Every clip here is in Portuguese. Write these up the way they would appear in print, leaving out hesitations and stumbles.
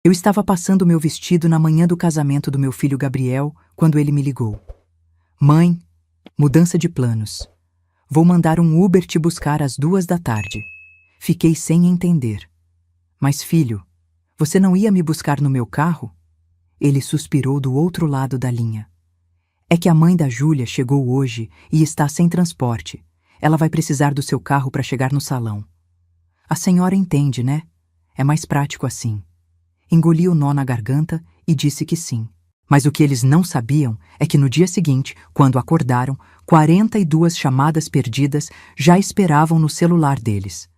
Eu estava passando meu vestido na manhã do casamento do meu filho Gabriel quando ele me ligou. Mãe, mudança de planos. Vou mandar um Uber te buscar às 2 da tarde. Fiquei sem entender. Mas filho, você não ia me buscar no meu carro? Ele suspirou do outro lado da linha. É que a mãe da Júlia chegou hoje e está sem transporte. Ela vai precisar do seu carro para chegar no salão. A senhora entende, né? É mais prático assim. Engoli o nó na garganta e disse que sim. Mas o que eles não sabiam é que no dia seguinte, quando acordaram, 42 chamadas perdidas já esperavam no celular deles.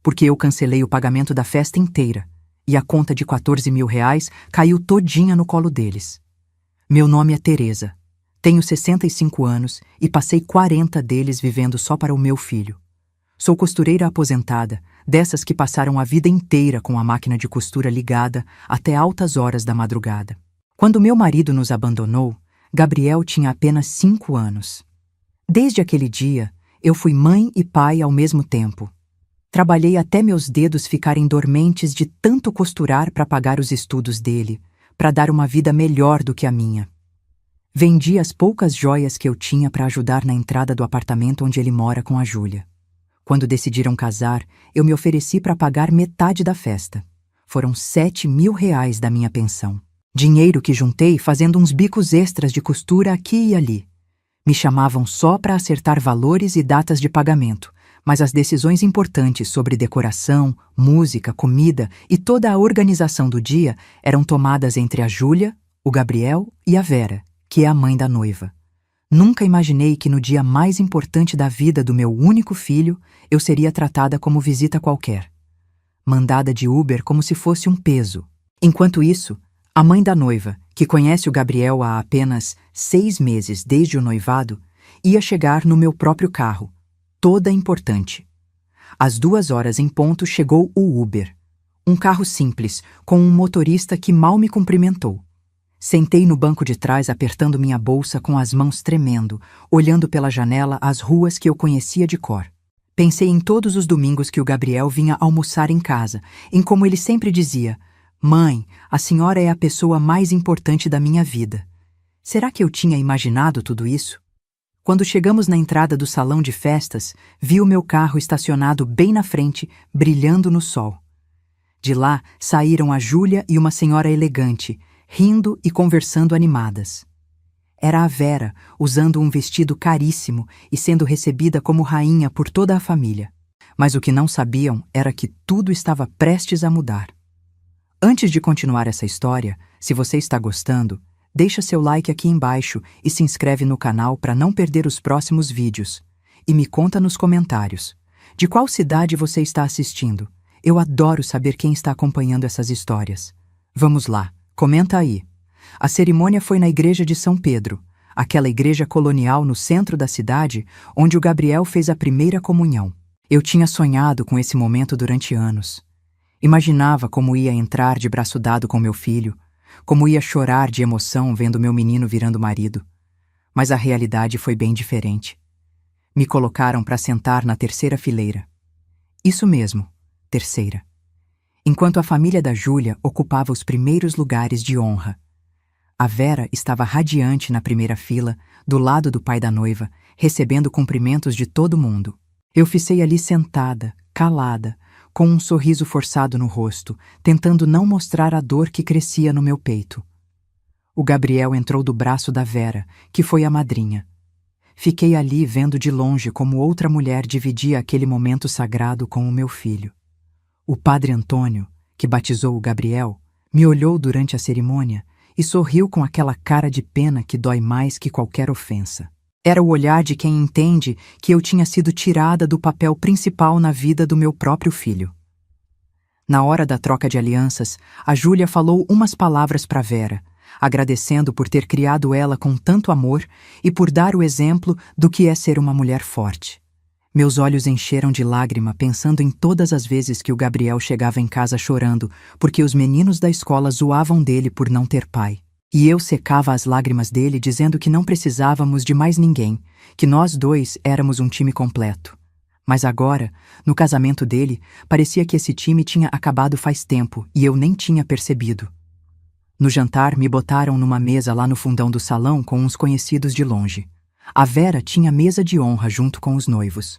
Porque eu cancelei o pagamento da festa inteira e a conta de 14 mil reais caiu todinha no colo deles. Meu nome é Teresa. Tenho 65 anos e passei 40 deles vivendo só para o meu filho. Sou costureira aposentada, dessas que passaram a vida inteira com a máquina de costura ligada até altas horas da madrugada. Quando meu marido nos abandonou, Gabriel tinha apenas 5 anos. Desde aquele dia, eu fui mãe e pai ao mesmo tempo. Trabalhei até meus dedos ficarem dormentes de tanto costurar para pagar os estudos dele, para dar uma vida melhor do que a minha. Vendi as poucas joias que eu tinha para ajudar na entrada do apartamento onde ele mora com a Júlia. Quando decidiram casar, eu me ofereci para pagar metade da festa. Foram 7 mil reais da minha pensão. Dinheiro que juntei fazendo uns bicos extras de costura aqui e ali. Me chamavam só para acertar valores e datas de pagamento, mas as decisões importantes sobre decoração, música, comida e toda a organização do dia eram tomadas entre a Júlia, o Gabriel e a Vera, que é a mãe da noiva. Nunca imaginei que no dia mais importante da vida do meu único filho, eu seria tratada como visita qualquer. Mandada de Uber como se fosse um peso. Enquanto isso, a mãe da noiva, que conhece o Gabriel há apenas 6 meses desde o noivado, ia chegar no meu próprio carro, toda importante. Às 2 horas em ponto chegou o Uber. Um carro simples, com um motorista que mal me cumprimentou. Sentei no banco de trás apertando minha bolsa com as mãos tremendo, olhando pela janela as ruas que eu conhecia de cor. Pensei em todos os domingos que o Gabriel vinha almoçar em casa, em como ele sempre dizia: "Mãe, a senhora é a pessoa mais importante da minha vida." Será que eu tinha imaginado tudo isso? Quando chegamos na entrada do salão de festas, vi o meu carro estacionado bem na frente, brilhando no sol. De lá saíram a Júlia e uma senhora elegante, rindo e conversando animadas. Era a Vera, usando um vestido caríssimo e sendo recebida como rainha por toda a família. Mas o que não sabiam era que tudo estava prestes a mudar. Antes de continuar essa história, se você está gostando, deixa seu like aqui embaixo e se inscreve no canal para não perder os próximos vídeos. E me conta nos comentários, de qual cidade você está assistindo? Eu adoro saber quem está acompanhando essas histórias. Vamos lá. Comenta aí. A cerimônia foi na igreja de São Pedro, aquela igreja colonial no centro da cidade, onde o Gabriel fez a primeira comunhão. Eu tinha sonhado com esse momento durante anos. Imaginava como ia entrar de braço dado com meu filho, como ia chorar de emoção vendo meu menino virando marido. Mas a realidade foi bem diferente. Me colocaram para sentar na terceira fileira. Isso mesmo, terceira. Enquanto a família da Júlia ocupava os primeiros lugares de honra. A Vera estava radiante na primeira fila, do lado do pai da noiva, recebendo cumprimentos de todo mundo. Eu fiquei ali sentada, calada, com um sorriso forçado no rosto, tentando não mostrar a dor que crescia no meu peito. O Gabriel entrou do braço da Vera, que foi a madrinha. Fiquei ali vendo de longe como outra mulher dividia aquele momento sagrado com o meu filho. O padre Antônio, que batizou o Gabriel, me olhou durante a cerimônia e sorriu com aquela cara de pena que dói mais que qualquer ofensa. Era o olhar de quem entende que eu tinha sido tirada do papel principal na vida do meu próprio filho. Na hora da troca de alianças, a Júlia falou umas palavras para Vera, agradecendo por ter criado ela com tanto amor e por dar o exemplo do que é ser uma mulher forte. Meus olhos encheram de lágrima pensando em todas as vezes que o Gabriel chegava em casa chorando porque os meninos da escola zoavam dele por não ter pai. E eu secava as lágrimas dele dizendo que não precisávamos de mais ninguém, que nós dois éramos um time completo. Mas agora, no casamento dele, parecia que esse time tinha acabado faz tempo e eu nem tinha percebido. No jantar, me botaram numa mesa lá no fundão do salão com uns conhecidos de longe. A Vera tinha mesa de honra junto com os noivos.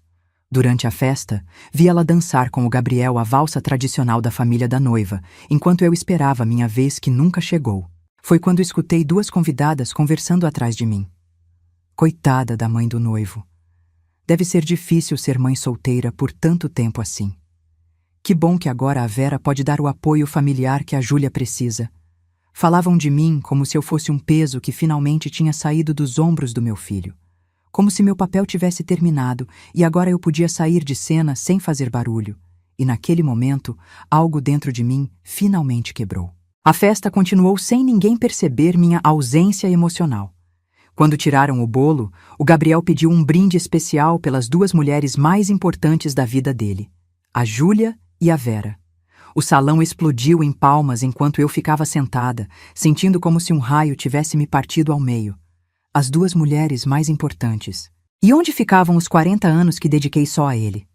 Durante a festa, vi ela dançar com o Gabriel a valsa tradicional da família da noiva, enquanto eu esperava minha vez que nunca chegou. Foi quando escutei duas convidadas conversando atrás de mim. Coitada da mãe do noivo. Deve ser difícil ser mãe solteira por tanto tempo assim. Que bom que agora a Vera pode dar o apoio familiar que a Júlia precisa. Falavam de mim como se eu fosse um peso que finalmente tinha saído dos ombros do meu filho. Como se meu papel tivesse terminado e agora eu podia sair de cena sem fazer barulho. E naquele momento, algo dentro de mim finalmente quebrou. A festa continuou sem ninguém perceber minha ausência emocional. Quando tiraram o bolo, o Gabriel pediu um brinde especial pelas duas mulheres mais importantes da vida dele, a Júlia e a Vera. O salão explodiu em palmas enquanto eu ficava sentada, sentindo como se um raio tivesse me partido ao meio. As duas mulheres mais importantes. E onde ficavam os 40 anos que dediquei só a ele?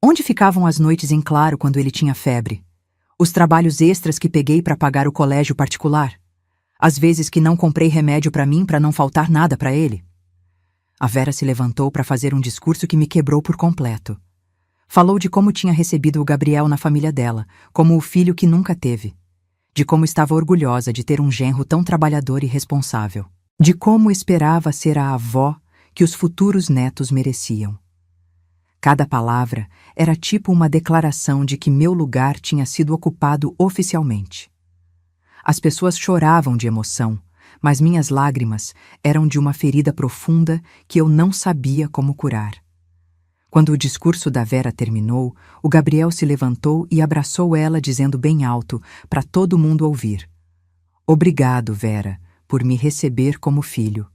Onde ficavam as noites em claro quando ele tinha febre? Os trabalhos extras que peguei para pagar o colégio particular? As vezes que não comprei remédio para mim para não faltar nada para ele? A Vera se levantou para fazer um discurso que me quebrou por completo. Falou de como tinha recebido o Gabriel na família dela, como o filho que nunca teve. De como estava orgulhosa de ter um genro tão trabalhador e responsável. De como esperava ser a avó que os futuros netos mereciam. Cada palavra era tipo uma declaração de que meu lugar tinha sido ocupado oficialmente. As pessoas choravam de emoção, mas minhas lágrimas eram de uma ferida profunda que eu não sabia como curar. Quando o discurso da Vera terminou, o Gabriel se levantou e abraçou ela dizendo bem alto, para todo mundo ouvir: "Obrigado, Vera, por me receber como filho.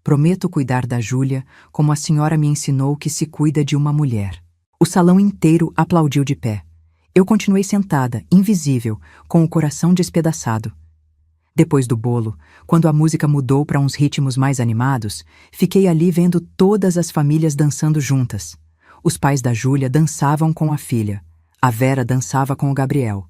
Prometo cuidar da Júlia como a senhora me ensinou que se cuida de uma mulher." O salão inteiro aplaudiu de pé. Eu continuei sentada, invisível, com o coração despedaçado. Depois do bolo, quando a música mudou para uns ritmos mais animados, fiquei ali vendo todas as famílias dançando juntas. Os pais da Júlia dançavam com a filha. A Vera dançava com o Gabriel.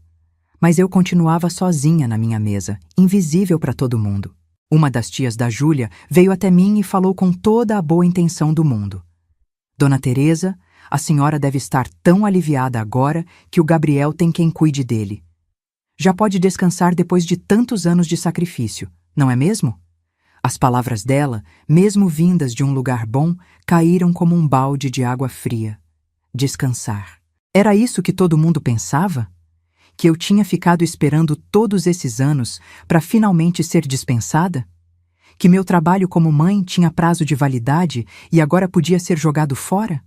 Mas eu continuava sozinha na minha mesa, invisível para todo mundo. Uma das tias da Júlia veio até mim e falou com toda a boa intenção do mundo: "Dona Teresa, a senhora deve estar tão aliviada agora que o Gabriel tem quem cuide dele. Já pode descansar depois de tantos anos de sacrifício, não é mesmo?" As palavras dela, mesmo vindas de um lugar bom, caíram como um balde de água fria. Descansar. Era isso que todo mundo pensava? Que eu tinha ficado esperando todos esses anos para finalmente ser dispensada? Que meu trabalho como mãe tinha prazo de validade e agora podia ser jogado fora?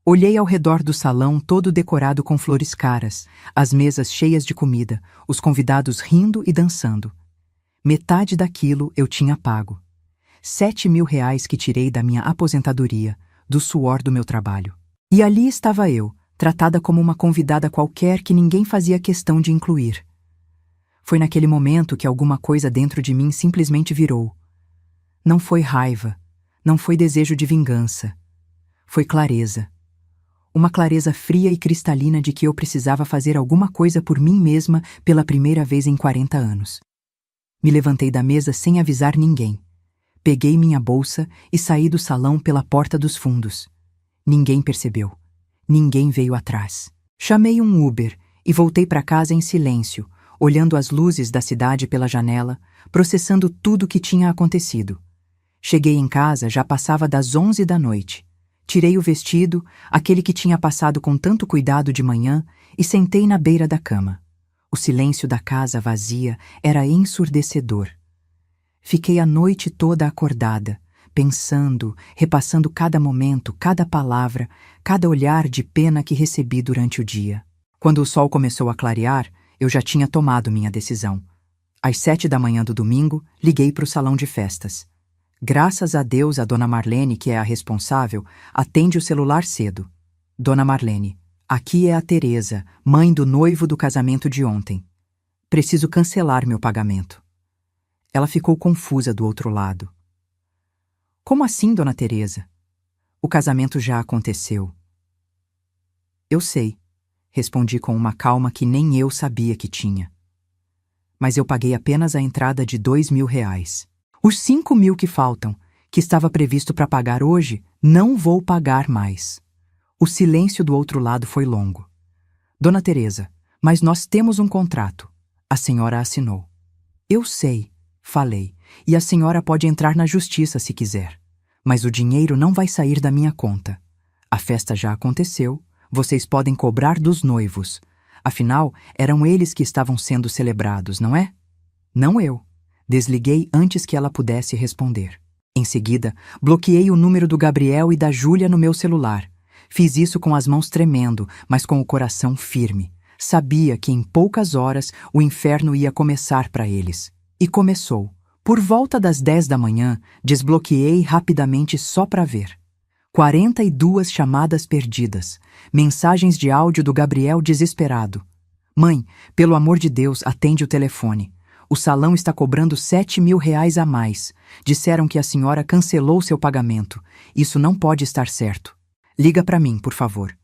Olhei ao redor do salão todo decorado com flores caras, as mesas cheias de comida, os convidados rindo e dançando. Metade daquilo eu tinha pago. 7.000 reais que tirei da minha aposentadoria, do suor do meu trabalho. E ali estava eu, tratada como uma convidada qualquer que ninguém fazia questão de incluir. Foi naquele momento que alguma coisa dentro de mim simplesmente virou. Não foi raiva, não foi desejo de vingança. Foi clareza. Uma clareza fria e cristalina de que eu precisava fazer alguma coisa por mim mesma pela primeira vez em 40 anos. Me levantei da mesa sem avisar ninguém. Peguei minha bolsa e saí do salão pela porta dos fundos. Ninguém percebeu. Ninguém veio atrás. Chamei um Uber e voltei para casa em silêncio, olhando as luzes da cidade pela janela, processando tudo o que tinha acontecido. Cheguei em casa, já passava das 11 da noite. Tirei o vestido, aquele que tinha passado com tanto cuidado de manhã, e sentei na beira da cama. O silêncio da casa vazia era ensurdecedor. Fiquei a noite toda acordada, pensando, repassando cada momento, cada palavra, cada olhar de pena que recebi durante o dia. Quando o sol começou a clarear, eu já tinha tomado minha decisão. Às 7 da manhã do domingo, liguei para o salão de festas. Graças a Deus, a Dona Marlene, que é a responsável, atende o celular cedo. "Dona Marlene, aqui é a Teresa, mãe do noivo do casamento de ontem. Preciso cancelar meu pagamento." Ela ficou confusa do outro lado. "Como assim, Dona Teresa? O casamento já aconteceu. Eu sei, respondi com uma calma que nem eu sabia que tinha. Mas eu paguei apenas a entrada de R$ 2.000. Os 5.000 que faltam, que estava previsto para pagar hoje, não vou pagar mais. O silêncio do outro lado foi longo. Dona Teresa, mas nós temos um contrato. A senhora assinou. Eu sei, falei, e a senhora pode entrar na justiça se quiser. Mas o dinheiro não vai sair da minha conta. A festa já aconteceu, vocês podem cobrar dos noivos. Afinal, eram eles que estavam sendo celebrados, não é? Não eu. Desliguei antes que ela pudesse responder. Em seguida, bloqueei o número do Gabriel e da Júlia no meu celular. Fiz isso com as mãos tremendo, mas com o coração firme. Sabia que em poucas horas o inferno ia começar para eles. E começou. Por volta das 10 da manhã, desbloqueei rapidamente só para ver. 42 chamadas perdidas. Mensagens de áudio do Gabriel desesperado. Mãe, pelo amor de Deus, atende o telefone. O salão está cobrando R$ 7.000 a mais. Disseram que a senhora cancelou seu pagamento. Isso não pode estar certo. Liga para mim, por favor.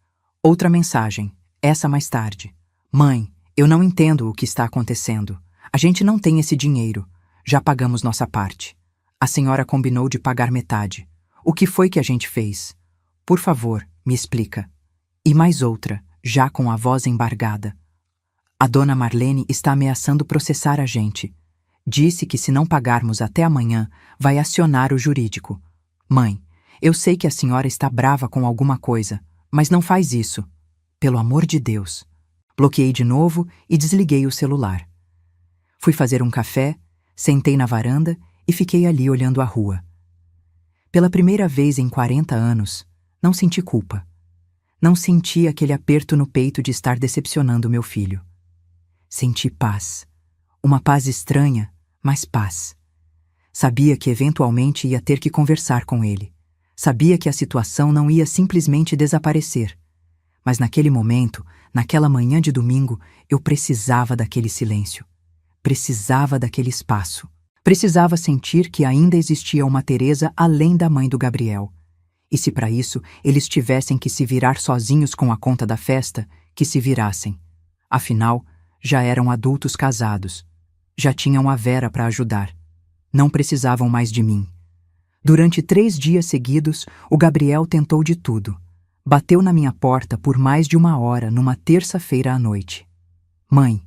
Outra mensagem. Essa mais tarde. Mãe, eu não entendo o que está acontecendo. A gente não tem esse dinheiro. Já pagamos nossa parte. A senhora combinou de pagar metade. O que foi que a gente fez? Por favor, me explica. E mais outra, já com a voz embargada. A dona Marlene está ameaçando processar a gente. Disse que se não pagarmos até amanhã, vai acionar o jurídico. Mãe, eu sei que a senhora está brava com alguma coisa, mas não faz isso. Pelo amor de Deus. Bloqueei de novo e desliguei o celular. Fui fazer um café, sentei na varanda e fiquei ali olhando a rua. Pela primeira vez em 40 anos, não senti culpa. Não senti aquele aperto no peito de estar decepcionando meu filho. Senti paz. Uma paz estranha, mas paz. Sabia que eventualmente ia ter que conversar com ele. Sabia que a situação não ia simplesmente desaparecer. Mas naquele momento, naquela manhã de domingo, eu precisava daquele silêncio. Precisava daquele espaço. Precisava sentir que ainda existia uma Teresa além da mãe do Gabriel. E se para isso eles tivessem que se virar sozinhos com a conta da festa, que se virassem. Afinal, já eram adultos casados. Já tinham a Vera para ajudar. Não precisavam mais de mim. Durante 3 dias seguidos, o Gabriel tentou de tudo. Bateu na minha porta por mais de 1 hora numa terça-feira à noite. Mãe,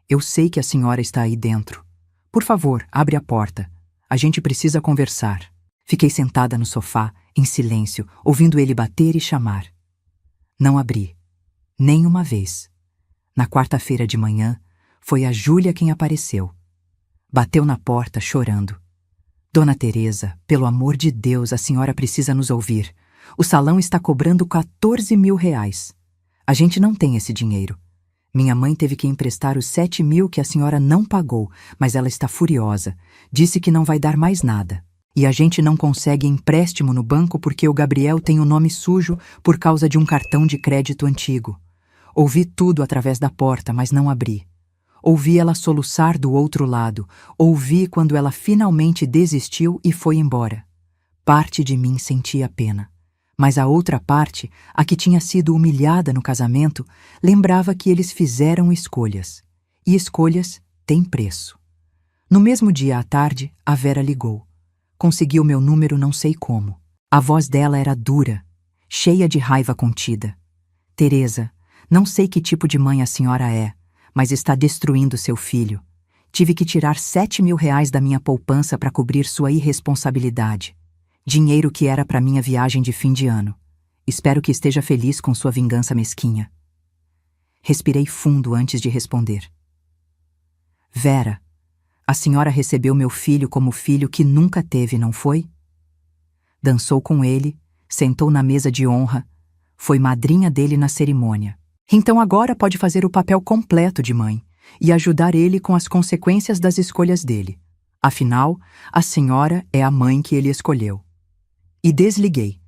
eu sei que a senhora está aí dentro. Por favor, abre a porta. A gente precisa conversar. Fiquei sentada no sofá, em silêncio, ouvindo ele bater e chamar. Não abri. Nem uma vez. Na quarta-feira de manhã, foi a Júlia quem apareceu. Bateu na porta, chorando. Dona Teresa, pelo amor de Deus, a senhora precisa nos ouvir. O salão está cobrando R$ 14.000. A gente não tem esse dinheiro. Minha mãe teve que emprestar os 7.000 que a senhora não pagou, mas ela está furiosa. Disse que não vai dar mais nada. E a gente não consegue empréstimo no banco porque o Gabriel tem o nome sujo por causa de um cartão de crédito antigo. Ouvi tudo através da porta, mas não abri. Ouvi ela soluçar do outro lado. Ouvi quando ela finalmente desistiu e foi embora. Parte de mim sentia pena. Mas a outra parte, a que tinha sido humilhada no casamento, lembrava que eles fizeram escolhas. E escolhas têm preço. No mesmo dia à tarde, a Vera ligou. Conseguiu meu número não sei como. A voz dela era dura, cheia de raiva contida. Teresa, não sei que tipo de mãe a senhora é, mas está destruindo seu filho. Tive que tirar R$ 7.000 da minha poupança para cobrir sua irresponsabilidade. Dinheiro que era para minha viagem de fim de ano. Espero que esteja feliz com sua vingança mesquinha. Respirei fundo antes de responder. Vera, a senhora recebeu meu filho como filho que nunca teve, não foi? Dançou com ele, sentou na mesa de honra, foi madrinha dele na cerimônia. Então agora pode fazer o papel completo de mãe e ajudar ele com as consequências das escolhas dele. Afinal, a senhora é a mãe que ele escolheu. E desliguei.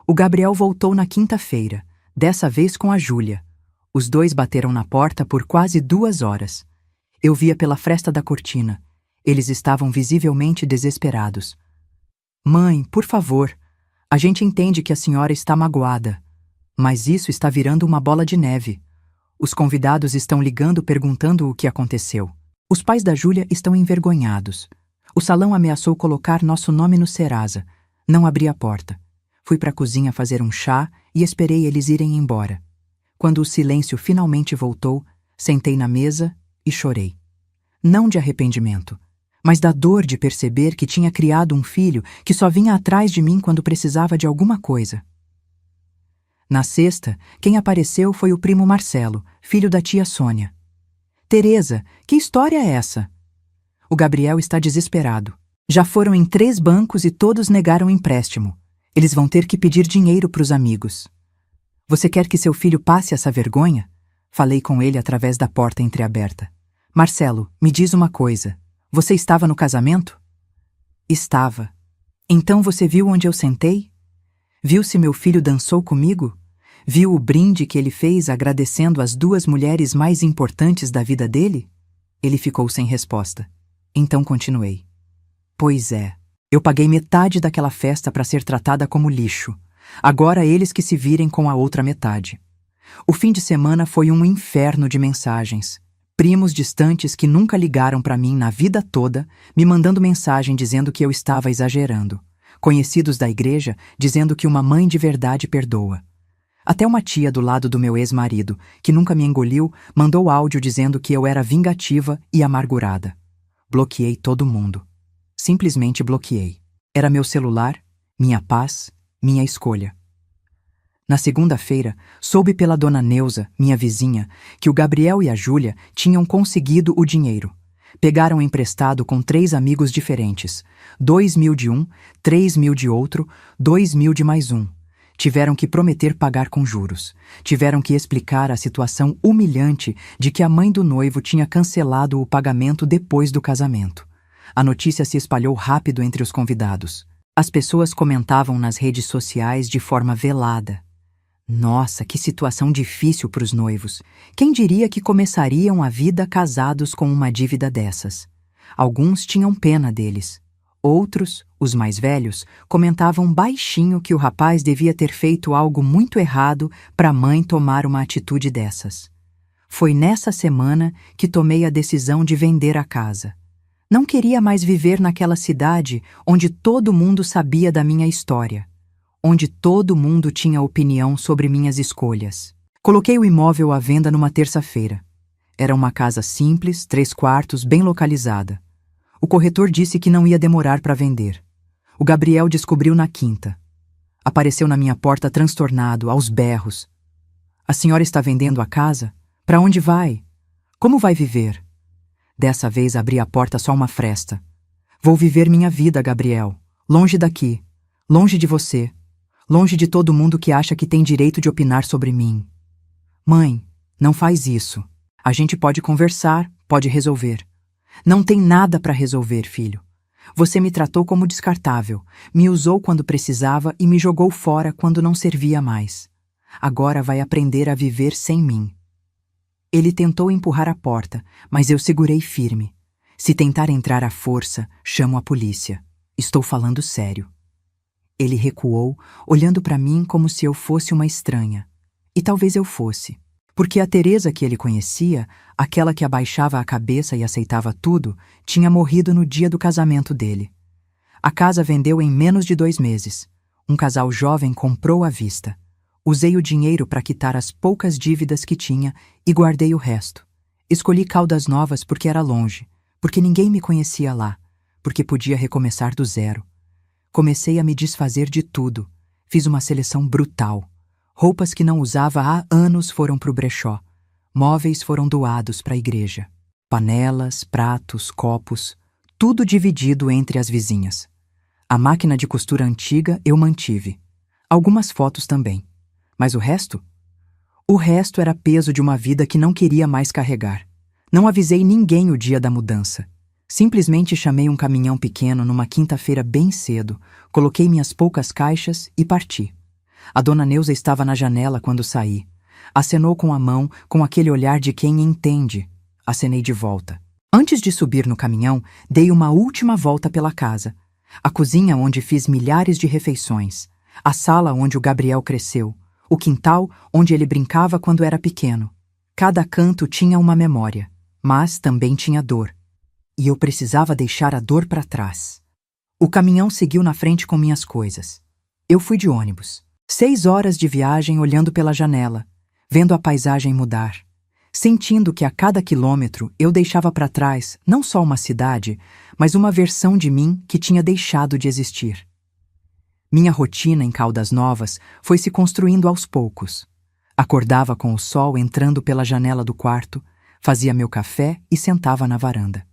O Gabriel voltou na quinta-feira, dessa vez com a Júlia. Os dois bateram na porta por quase 2 horas. Eu via pela fresta da cortina. Eles estavam visivelmente desesperados. Mãe, por favor, a gente entende que a senhora está magoada. Mas isso está virando uma bola de neve. Os convidados estão ligando perguntando o que aconteceu. Os pais da Júlia estão envergonhados. O salão ameaçou colocar nosso nome no Serasa. Não abri a porta. Fui para a cozinha fazer um chá e esperei eles irem embora. Quando o silêncio finalmente voltou, sentei na mesa e chorei. Não de arrependimento, mas da dor de perceber que tinha criado um filho que só vinha atrás de mim quando precisava de alguma coisa. Na sexta, quem apareceu foi o primo Marcelo, filho da tia Sônia. Teresa, que história é essa? O Gabriel está desesperado. Já foram em 3 bancos e todos negaram empréstimo. Eles vão ter que pedir dinheiro para os amigos. Você quer que seu filho passe essa vergonha? Falei com ele através da porta entreaberta. Marcelo, me diz uma coisa. Você estava no casamento? Estava. Então você viu onde eu sentei? Viu se meu filho dançou comigo? Viu o brinde que ele fez agradecendo as 2 mulheres mais importantes da vida dele? Ele ficou sem resposta. Então continuei. Pois é, eu paguei metade daquela festa para ser tratada como lixo. Agora eles que se virem com a outra metade. O fim de semana foi um inferno de mensagens. Primos distantes que nunca ligaram para mim na vida toda, me mandando mensagem dizendo que eu estava exagerando. Conhecidos da igreja dizendo que uma mãe de verdade perdoa. Até uma tia do lado do meu ex-marido, que nunca me engoliu, mandou áudio dizendo que eu era vingativa e amargurada. Bloqueei todo mundo. Simplesmente bloqueei. Era meu celular, minha paz, minha escolha. Na segunda-feira, soube pela dona Neuza, minha vizinha, que o Gabriel e a Júlia tinham conseguido o dinheiro. Pegaram emprestado com 3 amigos diferentes. 2.000 de um, 3.000 de outro, 2.000 de mais um. Tiveram que prometer pagar com juros. Tiveram que explicar a situação humilhante de que a mãe do noivo tinha cancelado o pagamento depois do casamento. A notícia se espalhou rápido entre os convidados. As pessoas comentavam nas redes sociais de forma velada. Nossa, que situação difícil para os noivos. Quem diria que começariam a vida casados com uma dívida dessas? Alguns tinham pena deles. Outros, os mais velhos, comentavam baixinho que o rapaz devia ter feito algo muito errado para a mãe tomar uma atitude dessas. Foi nessa semana que tomei a decisão de vender a casa. Não queria mais viver naquela cidade onde todo mundo sabia da minha história, onde todo mundo tinha opinião sobre minhas escolhas. Coloquei o imóvel à venda numa terça-feira. Era uma casa simples, 3 quartos, bem localizada. O corretor disse que não ia demorar para vender. O Gabriel descobriu na quinta. Apareceu na minha porta transtornado, aos berros. A senhora está vendendo a casa? Para onde vai? Como vai viver? Dessa vez abri a porta só uma fresta. Vou viver minha vida, Gabriel. Longe daqui. Longe de você. Longe de todo mundo que acha que tem direito de opinar sobre mim. Mãe, não faz isso. A gente pode conversar, pode resolver. Não tem nada para resolver, filho. Você me tratou como descartável, me usou quando precisava e me jogou fora quando não servia mais. Agora vai aprender a viver sem mim. Ele tentou empurrar a porta, mas eu segurei firme. Se tentar entrar à força, chamo a polícia. Estou falando sério. Ele recuou, olhando para mim como se eu fosse uma estranha. E talvez eu fosse. Porque a Teresa que ele conhecia, aquela que abaixava a cabeça e aceitava tudo, tinha morrido no dia do casamento dele. A casa vendeu em menos de 2 meses. Um casal jovem comprou à vista. Usei o dinheiro para quitar as poucas dívidas que tinha e guardei o resto. Escolhi Caldas Novas porque era longe, porque ninguém me conhecia lá, porque podia recomeçar do zero. Comecei a me desfazer de tudo. Fiz uma seleção brutal. Roupas que não usava há anos foram para o brechó. Móveis foram doados para a igreja. Panelas, pratos, copos, tudo dividido entre as vizinhas. A máquina de costura antiga eu mantive. Algumas fotos também. Mas o resto? O resto era peso de uma vida que não queria mais carregar. Não avisei ninguém o dia da mudança. Simplesmente chamei um caminhão pequeno numa quinta-feira bem cedo, coloquei minhas poucas caixas e parti. A dona Neuza estava na janela quando saí. Acenou com a mão, com aquele olhar de quem entende. Acenei de volta. Antes de subir no caminhão, dei uma última volta pela casa. A cozinha onde fiz milhares de refeições. A sala onde o Gabriel cresceu. O quintal onde ele brincava quando era pequeno. Cada canto tinha uma memória, mas também tinha dor. E eu precisava deixar a dor para trás. O caminhão seguiu na frente com minhas coisas. Eu fui de ônibus. 6 horas de viagem olhando pela janela, vendo a paisagem mudar, sentindo que a cada quilômetro eu deixava para trás não só uma cidade, mas uma versão de mim que tinha deixado de existir. Minha rotina em Caldas Novas foi se construindo aos poucos. Acordava com o sol entrando pela janela do quarto, fazia meu café e sentava na varanda.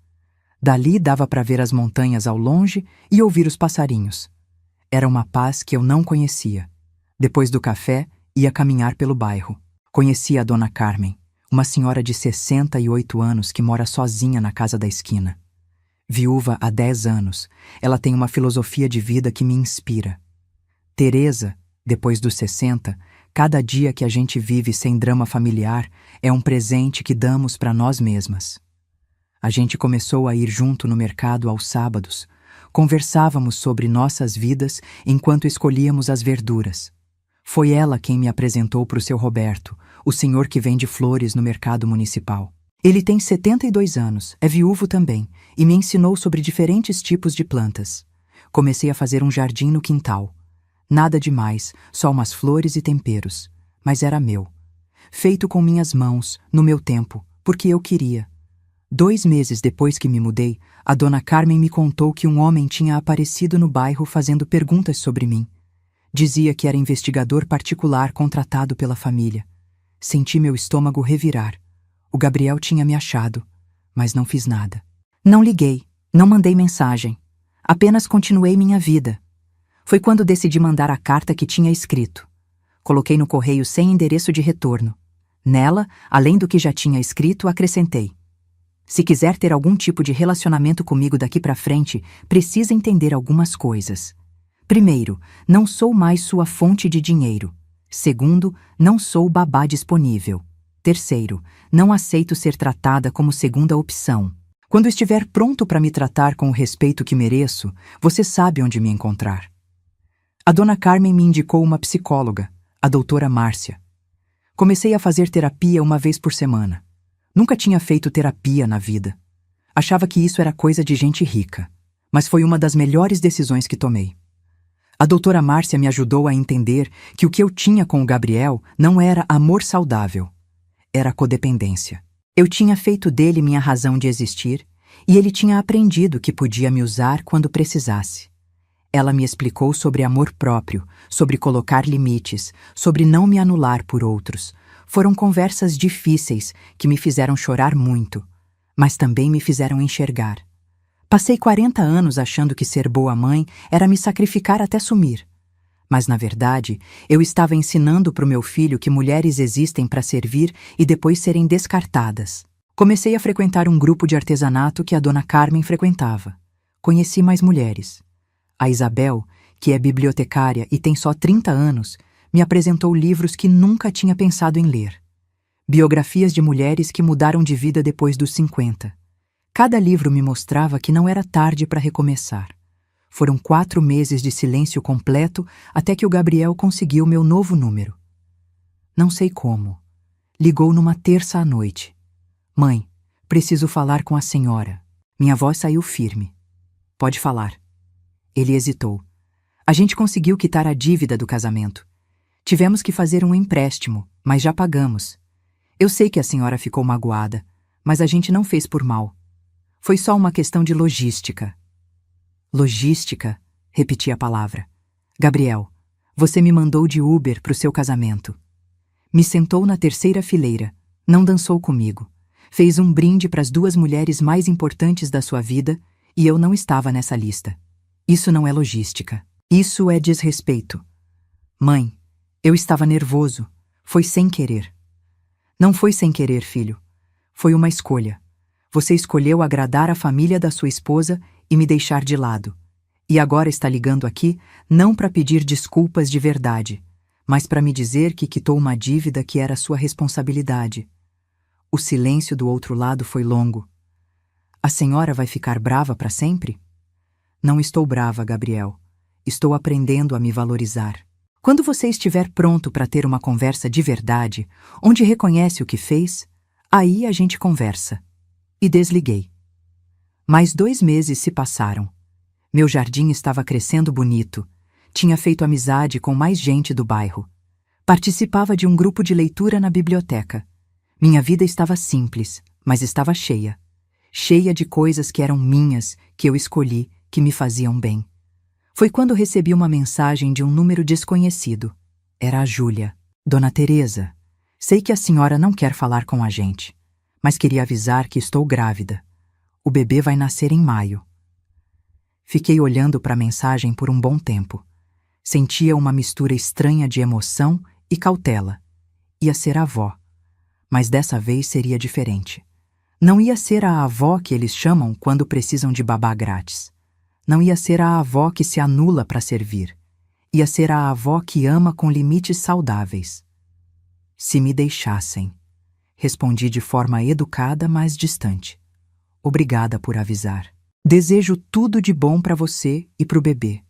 Dali dava para ver as montanhas ao longe e ouvir os passarinhos. Era uma paz que eu não conhecia. Depois do café, ia caminhar pelo bairro. Conhecia a Dona Carmen, uma senhora de 68 anos que mora sozinha na casa da esquina. Viúva há 10 anos, ela tem uma filosofia de vida que me inspira. Teresa, depois dos 60, cada dia que a gente vive sem drama familiar é um presente que damos para nós mesmas. A gente começou a ir junto no mercado aos sábados. Conversávamos sobre nossas vidas enquanto escolhíamos as verduras. Foi ela quem me apresentou para o seu Roberto, o senhor que vende flores no mercado municipal. Ele tem 72 anos, é viúvo também, e me ensinou sobre diferentes tipos de plantas. Comecei a fazer um jardim no quintal. Nada demais, só umas flores e temperos. Mas era meu. Feito com minhas mãos, no meu tempo, porque eu queria. 2 meses depois que me mudei, a Dona Carmen me contou que um homem tinha aparecido no bairro fazendo perguntas sobre mim. Dizia que era investigador particular contratado pela família. Senti meu estômago revirar. O Gabriel tinha me achado, mas não fiz nada. Não liguei, não mandei mensagem. Apenas continuei minha vida. Foi quando decidi mandar a carta que tinha escrito. Coloquei no correio sem endereço de retorno. Nela, além do que já tinha escrito, acrescentei: se quiser ter algum tipo de relacionamento comigo daqui para frente, precisa entender algumas coisas. Primeiro, não sou mais sua fonte de dinheiro. Segundo, não sou babá disponível. Terceiro, não aceito ser tratada como segunda opção. Quando estiver pronto para me tratar com o respeito que mereço, você sabe onde me encontrar. A Dona Carmen me indicou uma psicóloga, a doutora Márcia. Comecei a fazer terapia uma vez por semana. Nunca tinha feito terapia na vida. Achava que isso era coisa de gente rica, mas foi uma das melhores decisões que tomei. A doutora Márcia me ajudou a entender que o que eu tinha com o Gabriel não era amor saudável, era codependência. Eu tinha feito dele minha razão de existir e ele tinha aprendido que podia me usar quando precisasse. Ela me explicou sobre amor próprio, sobre colocar limites, sobre não me anular por outros. Foram conversas difíceis que me fizeram chorar muito, mas também me fizeram enxergar. Passei 40 anos achando que ser boa mãe era me sacrificar até sumir. Mas, na verdade, eu estava ensinando para o meu filho que mulheres existem para servir e depois serem descartadas. Comecei a frequentar um grupo de artesanato que a Dona Carmen frequentava. Conheci mais mulheres. A Isabel, que é bibliotecária e tem só 30 anos, me apresentou livros que nunca tinha pensado em ler. Biografias de mulheres que mudaram de vida depois dos 50. Cada livro me mostrava que não era tarde para recomeçar. Foram 4 meses de silêncio completo até que o Gabriel conseguiu meu novo número. Não sei como. Ligou numa terça à noite. Mãe, preciso falar com a senhora. Minha voz saiu firme. Pode falar. Ele hesitou. A gente conseguiu quitar a dívida do casamento. Tivemos que fazer um empréstimo, mas já pagamos. Eu sei que a senhora ficou magoada, mas a gente não fez por mal. Foi só uma questão de logística. Logística? Repeti a palavra. Gabriel, você me mandou de Uber para o seu casamento. Me sentou na terceira fileira, não dançou comigo. Fez um brinde para as 2 mulheres mais importantes da sua vida e eu não estava nessa lista. Isso não é logística. Isso é desrespeito. Mãe, eu estava nervoso. Foi sem querer. Não foi sem querer, filho. Foi uma escolha. Você escolheu agradar a família da sua esposa e me deixar de lado. E agora está ligando aqui não para pedir desculpas de verdade, mas para me dizer que quitou uma dívida que era sua responsabilidade. O silêncio do outro lado foi longo. A senhora vai ficar brava para sempre? Não estou brava, Gabriel. Estou aprendendo a me valorizar. Quando você estiver pronto para ter uma conversa de verdade, onde reconhece o que fez, aí a gente conversa. E desliguei. Mais 2 meses se passaram. Meu jardim estava crescendo bonito. Tinha feito amizade com mais gente do bairro. Participava de um grupo de leitura na biblioteca. Minha vida estava simples, mas estava cheia. Cheia de coisas que eram minhas, que eu escolhi, que me faziam bem. Foi quando recebi uma mensagem de um número desconhecido. Era a Júlia. Dona Teresa, sei que a senhora não quer falar com a gente, mas queria avisar que estou grávida. O bebê vai nascer em maio. Fiquei olhando para a mensagem por um bom tempo. Sentia uma mistura estranha de emoção e cautela. Ia ser avó. Mas dessa vez seria diferente. Não ia ser a avó que eles chamam quando precisam de babá grátis. Não ia ser a avó que se anula para servir. Ia ser a avó que ama com limites saudáveis. Se me deixassem. Respondi de forma educada, mas distante. Obrigada por avisar. Desejo tudo de bom para você e para o bebê.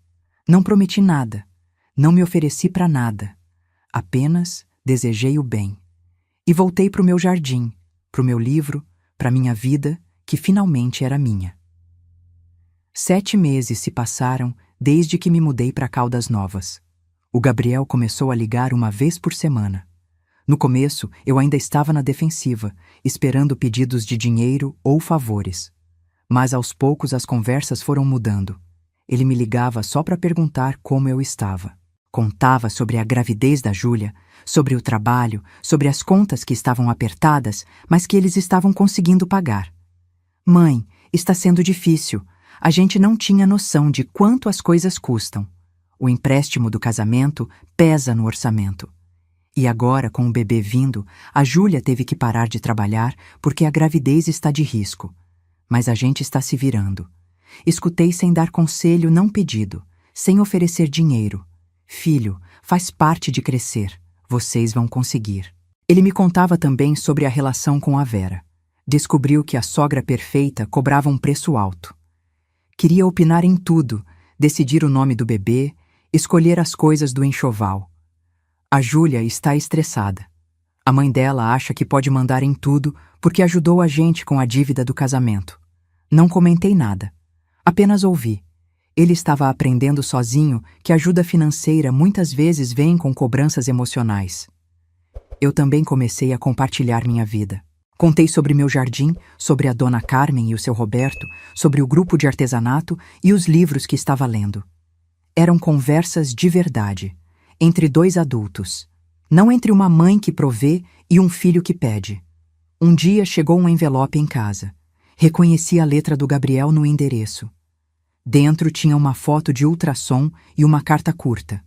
Não prometi nada. Não me ofereci para nada. Apenas desejei o bem. E voltei para o meu jardim, para o meu livro, para minha vida, que finalmente era minha. 7 meses se passaram desde que me mudei para Caldas Novas. O Gabriel começou a ligar uma vez por semana. No começo, eu ainda estava na defensiva, esperando pedidos de dinheiro ou favores. Mas aos poucos as conversas foram mudando. Ele me ligava só para perguntar como eu estava. Contava sobre a gravidez da Júlia, sobre o trabalho, sobre as contas que estavam apertadas, mas que eles estavam conseguindo pagar. Mãe, está sendo difícil. A gente não tinha noção de quanto as coisas custam. O empréstimo do casamento pesa no orçamento. E agora, com o bebê vindo, a Júlia teve que parar de trabalhar porque a gravidez está de risco. Mas a gente está se virando. Escutei sem dar conselho não pedido, sem oferecer dinheiro. Filho, faz parte de crescer. Vocês vão conseguir. Ele me contava também sobre a relação com a Vera. Descobriu que a sogra perfeita cobrava um preço alto. Queria opinar em tudo, decidir o nome do bebê, escolher as coisas do enxoval. A Júlia está estressada. A mãe dela acha que pode mandar em tudo porque ajudou a gente com a dívida do casamento. Não comentei nada. Apenas ouvi. Ele estava aprendendo sozinho que ajuda financeira muitas vezes vem com cobranças emocionais. Eu também comecei a compartilhar minha vida. Contei sobre meu jardim, sobre a dona Carmen e o seu Roberto, sobre o grupo de artesanato e os livros que estava lendo. Eram conversas de verdade, entre 2 adultos, não entre uma mãe que provê e um filho que pede. Um dia chegou um envelope em casa. Reconheci a letra do Gabriel no endereço. Dentro tinha uma foto de ultrassom e uma carta curta.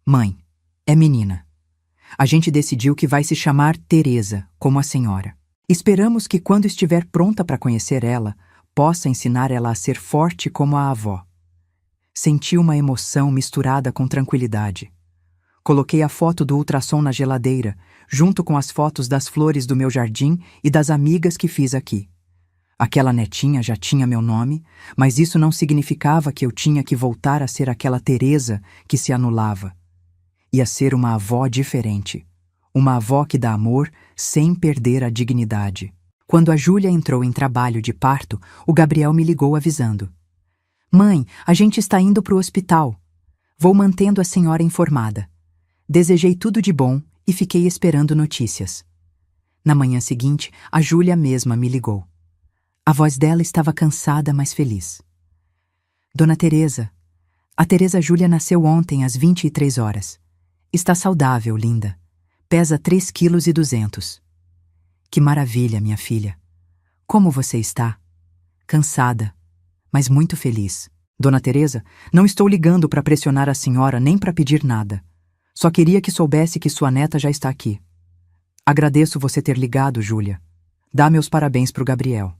Mãe, é menina. A gente decidiu que vai se chamar Teresa, como a senhora. Esperamos que quando estiver pronta para conhecer ela, possa ensinar ela a ser forte como a avó. Senti uma emoção misturada com tranquilidade. Coloquei a foto do ultrassom na geladeira, junto com as fotos das flores do meu jardim e das amigas que fiz aqui. Aquela netinha já tinha meu nome, mas isso não significava que eu tinha que voltar a ser aquela Teresa que se anulava. Ia ser uma avó diferente. Uma avó que dá amor sem perder a dignidade. Quando a Júlia entrou em trabalho de parto, o Gabriel me ligou avisando. Mãe, a gente está indo para o hospital. Vou mantendo a senhora informada. Desejei tudo de bom e fiquei esperando notícias. Na manhã seguinte, a Júlia mesma me ligou. A voz dela estava cansada, mas feliz. Dona Teresa, a Teresa Júlia nasceu ontem às 23 horas. Está saudável, linda. Pesa 3,2 kg. Que maravilha, minha filha. Como você está? Cansada, mas muito feliz. Dona Teresa, não estou ligando para pressionar a senhora nem para pedir nada. Só queria que soubesse que sua neta já está aqui. Agradeço você ter ligado, Júlia. Dá meus parabéns para o Gabriel.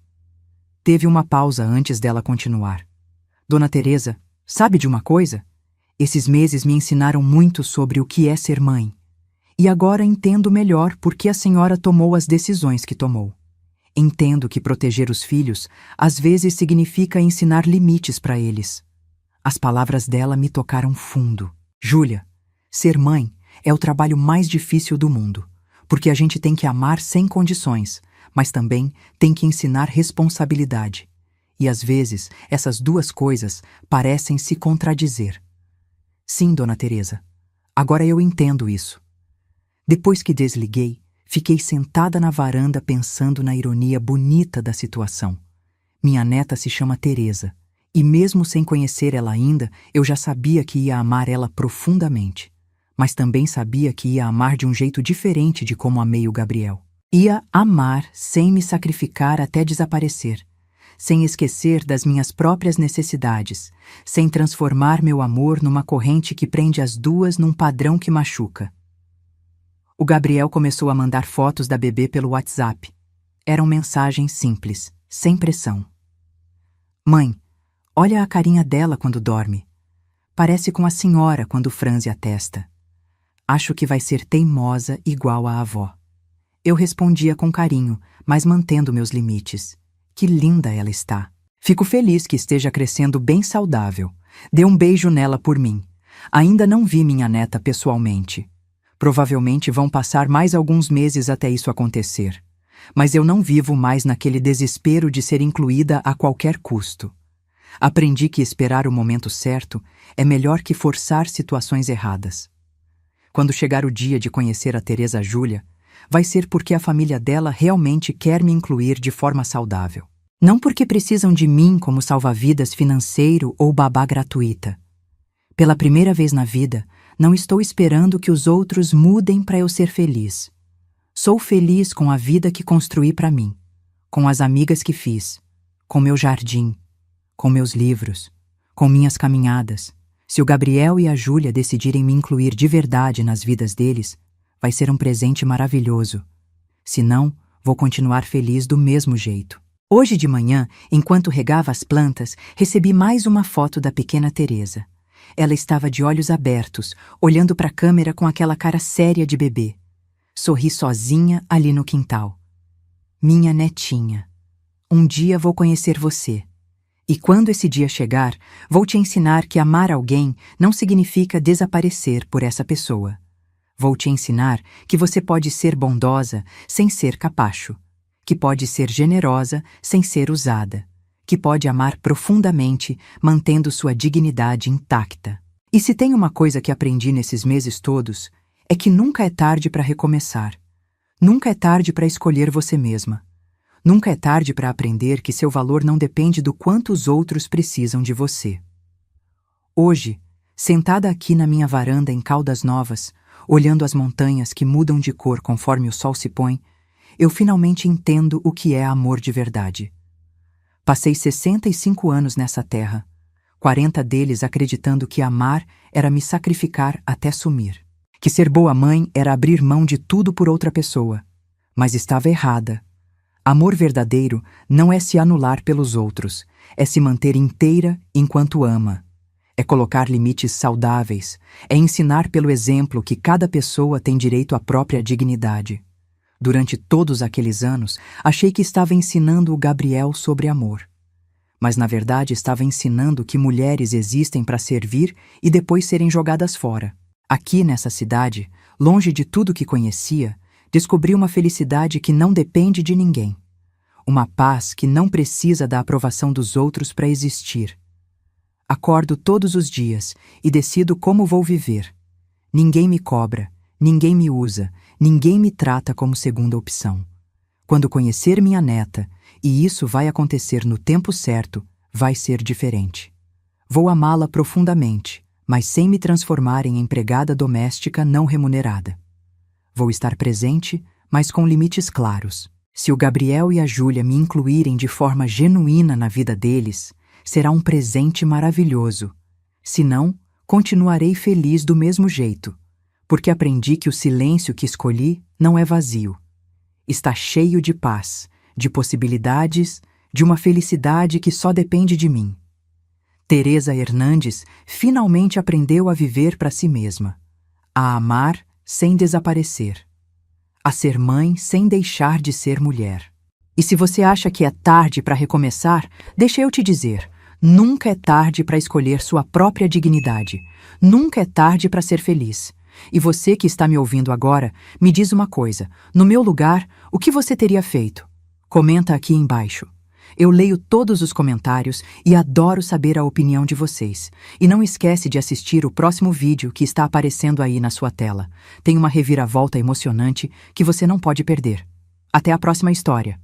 Teve uma pausa antes dela continuar. Dona Teresa, sabe de uma coisa? Esses meses me ensinaram muito sobre o que é ser mãe. E agora entendo melhor por que a senhora tomou as decisões que tomou. Entendo que proteger os filhos às vezes significa ensinar limites para eles. As palavras dela me tocaram fundo. Júlia, Ser mãe é o trabalho mais difícil do mundo, porque a gente tem que amar sem condições, mas também tem que ensinar responsabilidade. E às vezes essas duas coisas parecem se contradizer. Sim, Dona Teresa, agora eu entendo isso. Depois que desliguei, fiquei sentada na varanda pensando na ironia bonita da situação. Minha neta se chama Teresa, e mesmo sem conhecer ela ainda, eu já sabia que ia amar ela profundamente. Mas também sabia que ia amar de um jeito diferente de como amei o Gabriel. Ia amar sem me sacrificar até desaparecer, sem esquecer das minhas próprias necessidades, sem transformar meu amor numa corrente que prende as duas num padrão que machuca. O Gabriel começou a mandar fotos da bebê pelo WhatsApp. Eram mensagens simples, sem pressão. Mãe, olha a carinha dela quando dorme. Parece com a senhora quando franze a testa. Acho que vai ser teimosa igual a avó. Eu respondia com carinho, mas mantendo meus limites. Que linda ela está. Fico feliz que esteja crescendo bem saudável. Dê um beijo nela por mim. Ainda não vi minha neta pessoalmente. Provavelmente vão passar mais alguns meses até isso acontecer. Mas eu não vivo mais naquele desespero de ser incluída a qualquer custo. Aprendi que esperar o momento certo é melhor que forçar situações erradas. Quando chegar o dia de conhecer a Teresa Júlia, vai ser porque a família dela realmente quer me incluir de forma saudável. Não porque precisam de mim como salva-vidas financeiro ou babá gratuita. Pela primeira vez na vida, não estou esperando que os outros mudem para eu ser feliz. Sou feliz com a vida que construí para mim, com as amigas que fiz, com meu jardim, com meus livros, com minhas caminhadas. Se o Gabriel e a Júlia decidirem me incluir de verdade nas vidas deles, vai ser um presente maravilhoso. Se não, vou continuar feliz do mesmo jeito. Hoje de manhã, enquanto regava as plantas, recebi mais uma foto da pequena Teresa. Ela estava de olhos abertos, olhando para a câmera com aquela cara séria de bebê. Sorri sozinha ali no quintal. Minha netinha, um dia vou conhecer você. E quando esse dia chegar, vou te ensinar que amar alguém não significa desaparecer por essa pessoa. Vou te ensinar que você pode ser bondosa sem ser capacho, que pode ser generosa sem ser usada, que pode amar profundamente mantendo sua dignidade intacta. E se tem uma coisa que aprendi nesses meses todos, é que nunca é tarde para recomeçar. Nunca é tarde para escolher você mesma. Nunca é tarde para aprender que seu valor não depende do quanto os outros precisam de você. Hoje, sentada aqui na minha varanda em Caldas Novas, olhando as montanhas que mudam de cor conforme o sol se põe, eu finalmente entendo o que é amor de verdade. Passei 65 anos nessa terra, 40 deles acreditando que amar era me sacrificar até sumir. Que ser boa mãe era abrir mão de tudo por outra pessoa. Mas estava errada. Amor verdadeiro não é se anular pelos outros, é se manter inteira enquanto ama. É colocar limites saudáveis, é ensinar pelo exemplo que cada pessoa tem direito à própria dignidade. Durante todos aqueles anos, achei que estava ensinando o Gabriel sobre amor. Mas na verdade estava ensinando que mulheres existem para servir e depois serem jogadas fora. Aqui nessa cidade, longe de tudo que conhecia, descobri uma felicidade que não depende de ninguém. Uma paz que não precisa da aprovação dos outros para existir. Acordo todos os dias e decido como vou viver. Ninguém me cobra, ninguém me usa, ninguém me trata como segunda opção. Quando conhecer minha neta, e isso vai acontecer no tempo certo, vai ser diferente. Vou amá-la profundamente, mas sem me transformar em empregada doméstica não remunerada. Vou estar presente, mas com limites claros. Se o Gabriel e a Júlia me incluírem de forma genuína na vida deles, será um presente maravilhoso. Se não, continuarei feliz do mesmo jeito, porque aprendi que o silêncio que escolhi não é vazio. Está cheio de paz, de possibilidades, de uma felicidade que só depende de mim. Teresa Hernandes finalmente aprendeu a viver para si mesma, a amar sem desaparecer, a ser mãe sem deixar de ser mulher. E se você acha que é tarde para recomeçar, deixa eu te dizer, nunca é tarde para escolher sua própria dignidade, nunca é tarde para ser feliz. E você que está me ouvindo agora, me diz uma coisa: no meu lugar, o que você teria feito? Comenta aqui embaixo. Eu leio todos os comentários e adoro saber a opinião de vocês. E não esquece de assistir o próximo vídeo que está aparecendo aí na sua tela. Tem uma reviravolta emocionante que você não pode perder. Até a próxima história.